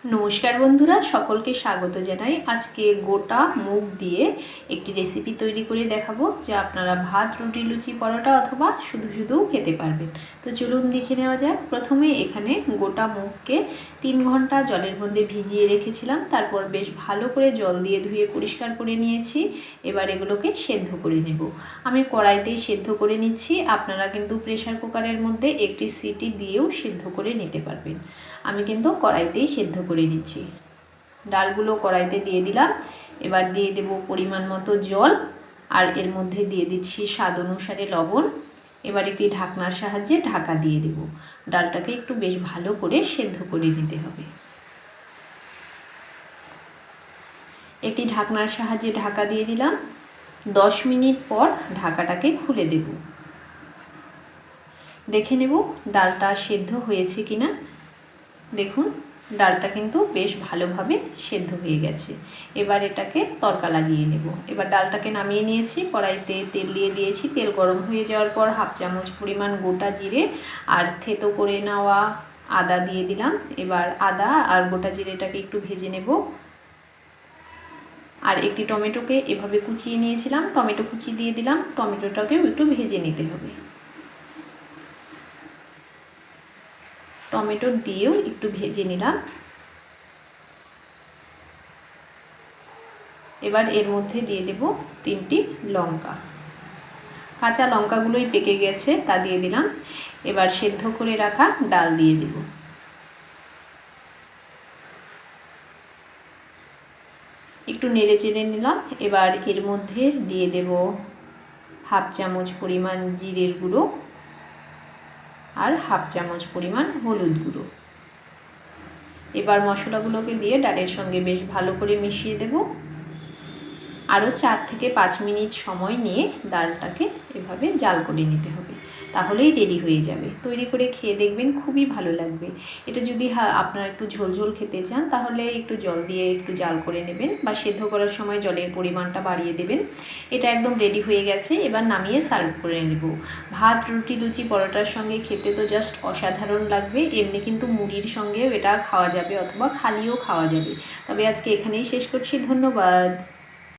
নমস্কার বন্ধুরা, সকলকে স্বাগত জানাই। আজকে গোটা মুগ দিয়ে একটি রেসিপি তৈরি করে দেখাবো, যা আপনারা ভাত, রুটি, লুচি, পরোটা অথবা শুধু শুধুও খেতে পারবেন। তো চলুন দেখে নেওয়া যাক। প্রথমে এখানে গোটা মুগকে 3 ঘন্টা জলের মধ্যে ভিজিয়ে রেখেছিলাম। তারপর বেশ ভালো করে জল দিয়ে ধুয়ে পরিষ্কার করে নিয়েছি। এবার এগুলোকে সেদ্ধ করে নেব। আমি কড়াইতেই সেদ্ধ করে নিচ্ছি। আপনারা কিন্তু প্রেসার কুকারের মধ্যে একটি সিটি দিয়েও সেদ্ধ করে নিতে পারবেন। আমি কিন্তু কড়াইতেই সেদ্ধ করে নিচ্ছি। ডালগুলো কড়াইতে দিয়ে দিলাম। এবার দিয়ে দেব পরিমাণ মতো জল, আর এর মধ্যে দিয়ে দিচ্ছি স্বাদ অনুসারে লবণ। এবার একটি ঢাকনার সাহায্যে ঢাকা দিয়ে দেব। ডালটাকে একটু বেশ ভালো করে সেদ্ধ করে নিতে হবে। একটি ঢাকনার সাহায্যে ঢাকা দিয়ে দিলাম। 10 মিনিট পর ঢাকাটাকে খুলে দেব। দেখে নেব ডালটা সেদ্ধ হয়েছে কিনা। দেখুন, ডালটা কিন্তু বেশ ভালোভাবে সেদ্ধ হয়ে গেছে। এবার এটাকে তড়কা লাগিয়ে নেব। এবার ডালটাকে নামিয়ে নিয়েছি। কড়াইতে তেল দিয়ে দিয়েছি। তেল গরম হয়ে যাওয়ার পর 1/2 চামচ পরিমাণ গোটা জিরে আর থেতো করে নেওয়া আদা দিয়ে দিলাম। এবার আদা আর গোটা জিরেটাকে একটু ভেজে নেব। আর একটি টমেটোকে এভাবে কুচিয়ে নিয়েছিলাম, টমেটো কুচি দিয়ে দিলাম। টমেটোটাকেও একটু ভেজে নিতে হবে। টমেটো দিয়েও একটু ভেজে নিলাম। এবার এর মধ্যে দিয়ে দেব 3টি লঙ্কা। কাঁচা লঙ্কাগুলোই পেকে গেছে, তা দিয়ে দিলাম। এবার সেদ্ধ করে রাখা ডাল দিয়ে দেব। একটু নেড়ে চেড়ে নিলাম। এবার এর মধ্যে দিয়ে দেব 1/2 চামচ পরিমাণ জিরের গুঁড়ো আর 1/2 চামচ পরিমাণ হলুদ গুঁড়ো। এবার মশলাগুলোকে দিয়ে ডালের সঙ্গে বেশ ভালো করে মিশিয়ে দেব। আরও 4 থেকে 5 মিনিট সময় নিয়ে ডালটাকে এভাবে জাল করে নিতে হবে, তাহলেই রেডি হয়ে যাবে। তৈরি করে খেয়ে দেখবেন, খুবই ভালো লাগবে। এটা যদি আপনারা একটু ঝোলঝোল খেতে চান, তাহলে একটু জল দিয়ে একটু জাল করে নেবেন, বা সেদ্ধ করার সময় জলের পরিমাণটা বাড়িয়ে দেবেন। এটা একদম রেডি হয়ে গেছে। এবার নামিয়ে সার্ভ করে নেব। ভাত, রুটি, লুচি, পরোটার সঙ্গে খেতে তো জাস্ট অসাধারণ লাগবে। এমনি কিন্তু মুড়ির সঙ্গেও এটা খাওয়া যাবে, অথবা খালিও খাওয়া যাবে। তবে আজকে এখানেই শেষ করছি। ধন্যবাদ।